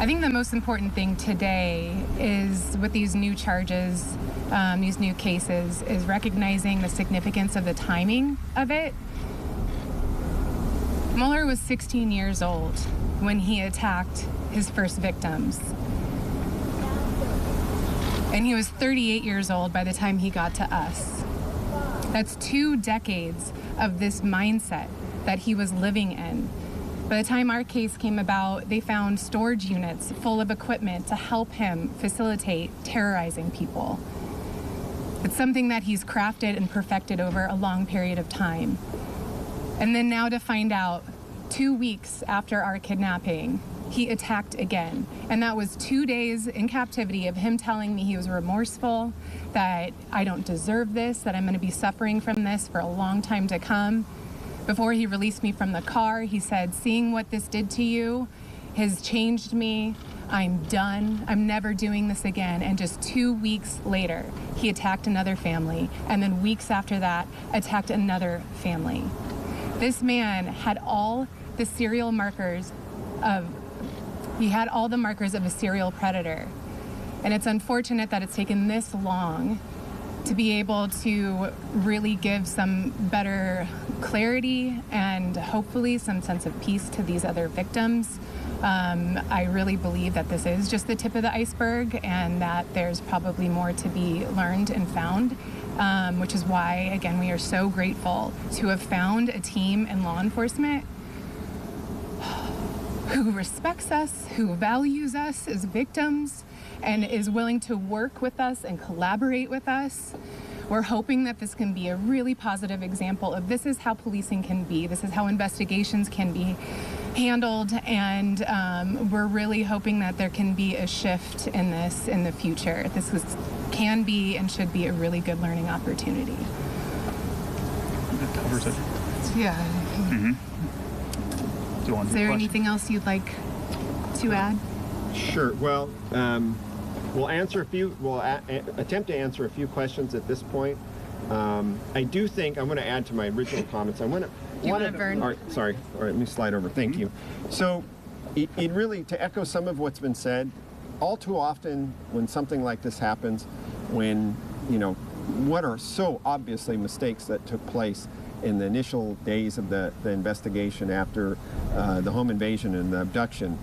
I think the most important thing today is, with these new charges, these new cases, is recognizing the significance of the timing of it. Muller was 16 years old when he attacked his first victims. And he was 38 years old by the time he got to us. That's 2 decades of this mindset that he was living in. By the time our case came about, they found storage units full of equipment to help him facilitate terrorizing people. It's something that he's crafted and perfected over a long period of time. And then now to find out, 2 weeks after our kidnapping, he attacked again. And that was 2 days in captivity of him telling me he was remorseful, that I don't deserve this, that I'm going to be suffering from this for a long time to come. Before he released me from the car, he said, "Seeing what this did to you has changed me. I'm done. I'm never doing this again." And just 2 weeks later, he attacked another family. And then weeks after that, attacked another family. This man had all the serial markers of, he had all the markers of a serial predator. And it's unfortunate that it's taken this long to be able to really give some better clarity and hopefully some sense of peace to these other victims. I really believe that this is just the tip of the iceberg and that there's probably more to be learned and found, which is why, again, we are so grateful to have found a team in law enforcement who respects us, who values us as victims, and is willing to work with us and collaborate with us. We're hoping that this can be a really positive example of this is how policing can be, this is how investigations can be handled, and we're really hoping that there can be a shift in this in the future. Can be and should be a really good learning opportunity. That covers it. Yeah. Mm-hmm. Is there anything else you'd like to add? Sure. Well, we'll answer a few. We'll attempt to answer a few questions at this point. I do think I'm going to add to my original comments. I want to. You want to burn? All right. Sorry. All right. Let me slide over. Thank you. So, it really, to echo some of what's been said, all too often when something like this happens, when what are so obviously mistakes that took place in the initial days of the investigation after the home invasion and the abduction,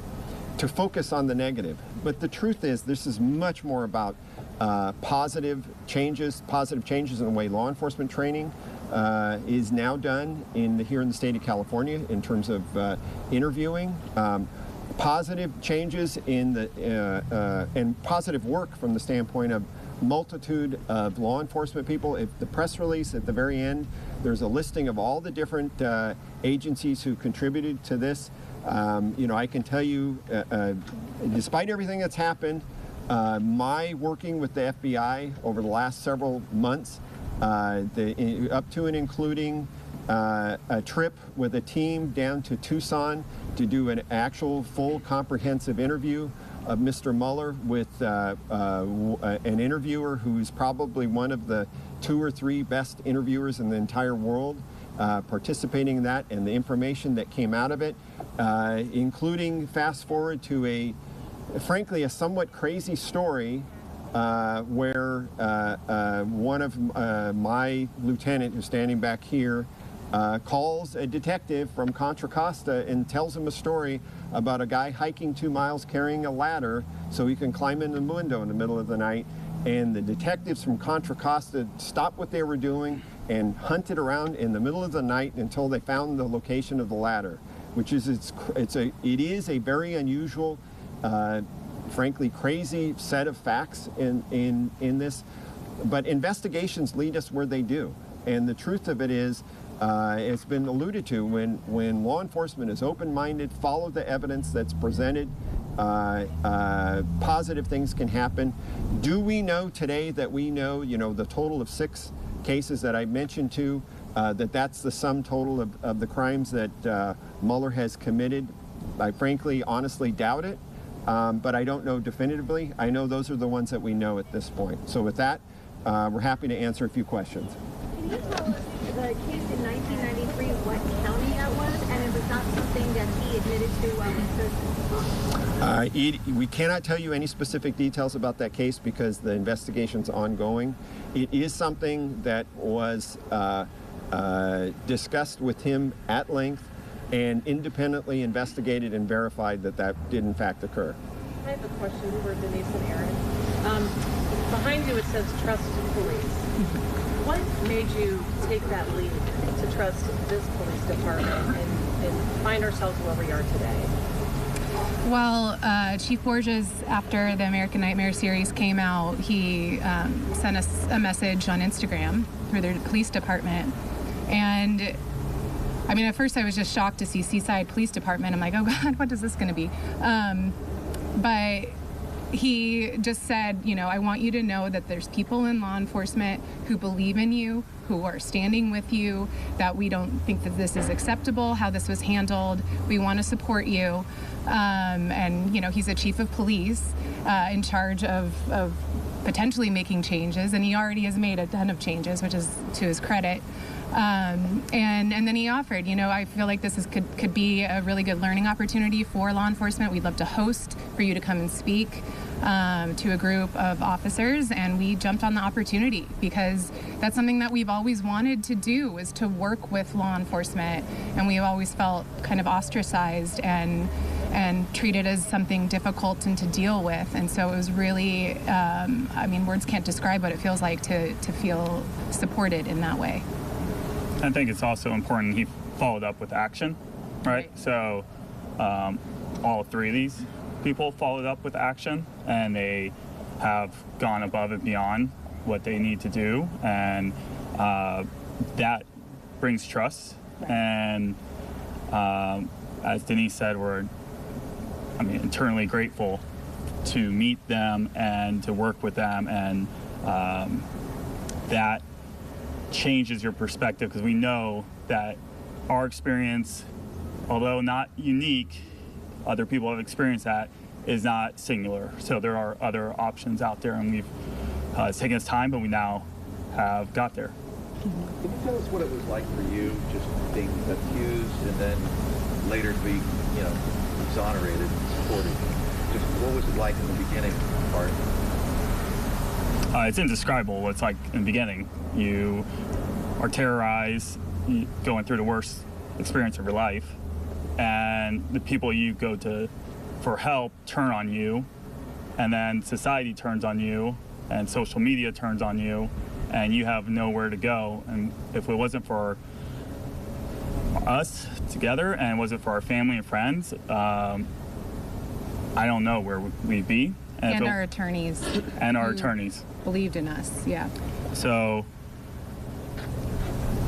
to focus on the negative. But the truth is, this is much more about positive changes in the way law enforcement training is now done here in the state of California in terms of interviewing. Positive changes in and positive work from the standpoint of multitude of law enforcement people. If the press release at the very end, there's a listing of all the different agencies who contributed to this. I can tell you, despite everything that's happened, my working with the FBI over the last several months, up to and including a trip with a team down to Tucson to do an actual full comprehensive interview of Mr. Muller with an interviewer who's probably one of the 2 or 3 best interviewers in the entire world, participating in that, and the information that came out of it, including fast forward to frankly a somewhat crazy story where one of my lieutenant, who's standing back here, calls a detective from Contra Costa and tells him a story about a guy hiking 2 miles carrying a ladder so he can climb in the window in the middle of the night. And the detectives from Contra Costa stopped what they were doing and hunted around in the middle of the night until they found the location of the ladder, which is it is a very unusual, frankly crazy set of facts in this. But investigations lead us where they do, and the truth of it is, it's been alluded to, when law enforcement is open-minded, follow the evidence that's presented, positive things can happen. Do we know today that we know, the total of 6 cases that I mentioned to, that's the sum total of the crimes that Muller has committed? I frankly, honestly doubt it, but I don't know definitively. I know those are the ones that we know at this point. So with that, we're happy to answer a few questions. Can you tell us the case in 1993, what county that was, and if it's not something that he admitted to while in prison? We cannot tell you any specific details about that case because the investigation's ongoing. It is something that was discussed with him at length and independently investigated and verified that that did in fact occur. I have a question for Denise and Aaron. Behind you it says trust police. What made you take that lead to trust this police department and find ourselves where we are today? Well, Chief Borges, after the American Nightmare series came out, he sent us a message on Instagram through their police department. And I mean, at first I was just shocked to see Seaside Police Department. I'm like, oh God, what is this going to be? But he just said, you know, I want you to know that there's people in law enforcement who believe in you, who are standing with you, that we don't think that this is acceptable, how this was handled. We want to support you. And, you know, he's a chief of police in charge of potentially making changes, and he already has made a ton of changes, which is to his credit. And then he offered, you know, I feel like this could be a really good learning opportunity for law enforcement. We'd love to host for you to come and speak to a group of officers, and we jumped on the opportunity because that's something that we've always wanted to do, is to work with law enforcement, and we've always felt kind of ostracized and treated as something difficult and to deal with. And so it was really, I mean, words can't describe what it feels like to feel supported in that way. I think it's also important he followed up with action, right? So all three of these people followed up with action, and they have gone above and beyond what they need to do, and that brings trust. And as Denise said, we're internally grateful to meet them and to work with them, and that changes your perspective, because we know that our experience, although not unique, other people have experienced that, is not singular. So there are other options out there, and it's taken us time, but we now have got there. Can you tell us what it was like for you, just being accused and then later to be, exonerated and supported? Just what was it like in the beginning part? It's indescribable what it's like in the beginning. You are terrorized, going through the worst experience of your life, and the people you go to for help turn on you, and then society turns on you, and social media turns on you, and you have nowhere to go. And if it wasn't for us together, and it wasn't for our family and friends, I don't know where we'd be. And our attorneys. And our attorneys. Believed in us, yeah. So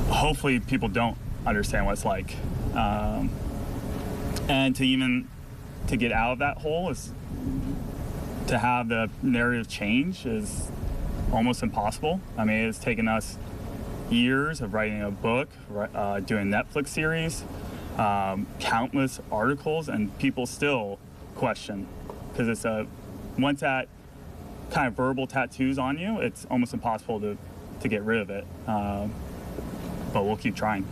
hopefully people don't understand what it's like. And to get out of that hole, is to have the narrative change is almost impossible. I mean, it's taken us years of writing a book, doing a Netflix series, countless articles, and people still question, because it's once that kind of verbal tattoos on you, it's almost impossible to get rid of it. But we'll keep trying.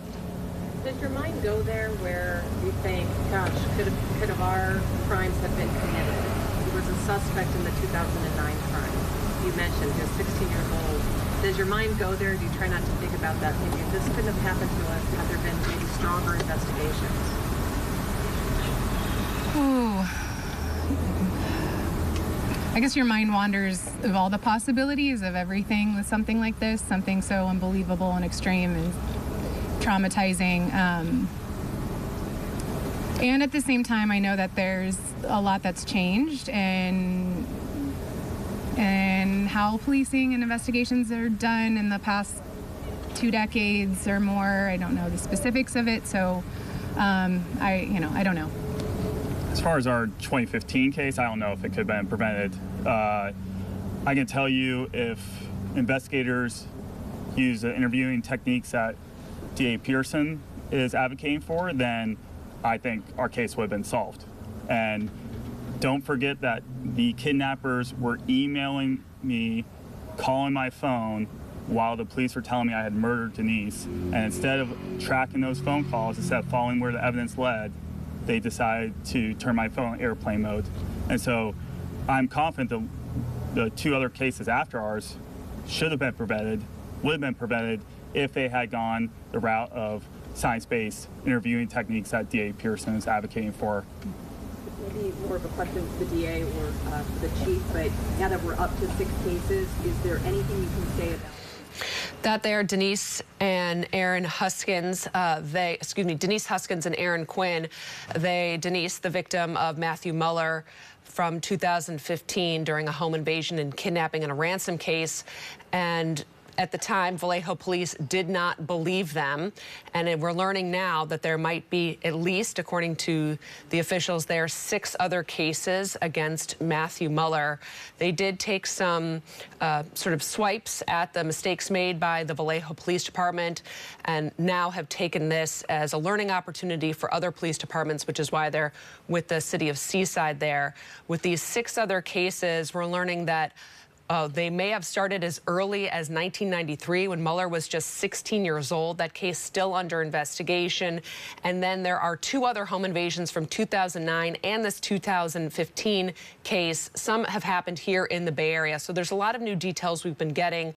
Does your mind go there where you think, gosh, could have our crimes have been committed? He was a suspect in the 2009 crime. You mentioned he was 16 years old. Does your mind go there? Do you try not to think about that? Maybe this couldn't have happened to us had there been maybe stronger investigations. Ooh. I guess your mind wanders of all the possibilities of everything with something like this, something so unbelievable and extreme and traumatizing. And at the same time, I know that there's a lot that's changed and how policing and investigations are done in the past 2 decades or more. I don't know the specifics of it, so I don't know. As far as our 2015 case, I don't know if it could have been prevented. I can tell you, if investigators use the interviewing techniques that DA Pearson is advocating for, then I think our case would have been solved. And don't forget that the kidnappers were emailing me, calling my phone, while the police were telling me I had murdered Denise. And instead of tracking those phone calls, instead of following where the evidence led, they decided to turn my phone on airplane mode. And so I'm confident the two other cases after ours should have been prevented, would have been prevented if they had gone the route of science-based interviewing techniques that DA Pearson is advocating for. Maybe more of a question to the DA or to the chief, but now that we're up to 6 cases, is there anything you can say about that there, Denise and Aaron Huskins, Denise Huskins and Aaron Quinn, Denise, the victim of Matthew Muller from 2015 during a home invasion and kidnapping and a ransom case, and at the time, Vallejo police did not believe them, and we're learning now that there might be, at least according to the officials there, 6 other cases against Matthew Muller. They did take some sort of swipes at the mistakes made by the Vallejo Police Department and now have taken this as a learning opportunity for other police departments, which is why they're with the city of Seaside there. With these 6 other cases, we're learning that they may have started as early as 1993 when Muller was just 16 years old. That case still under investigation. And then there are 2 other home invasions from 2009 and this 2015 case. Some have happened here in the Bay Area. So there's a lot of new details we've been getting.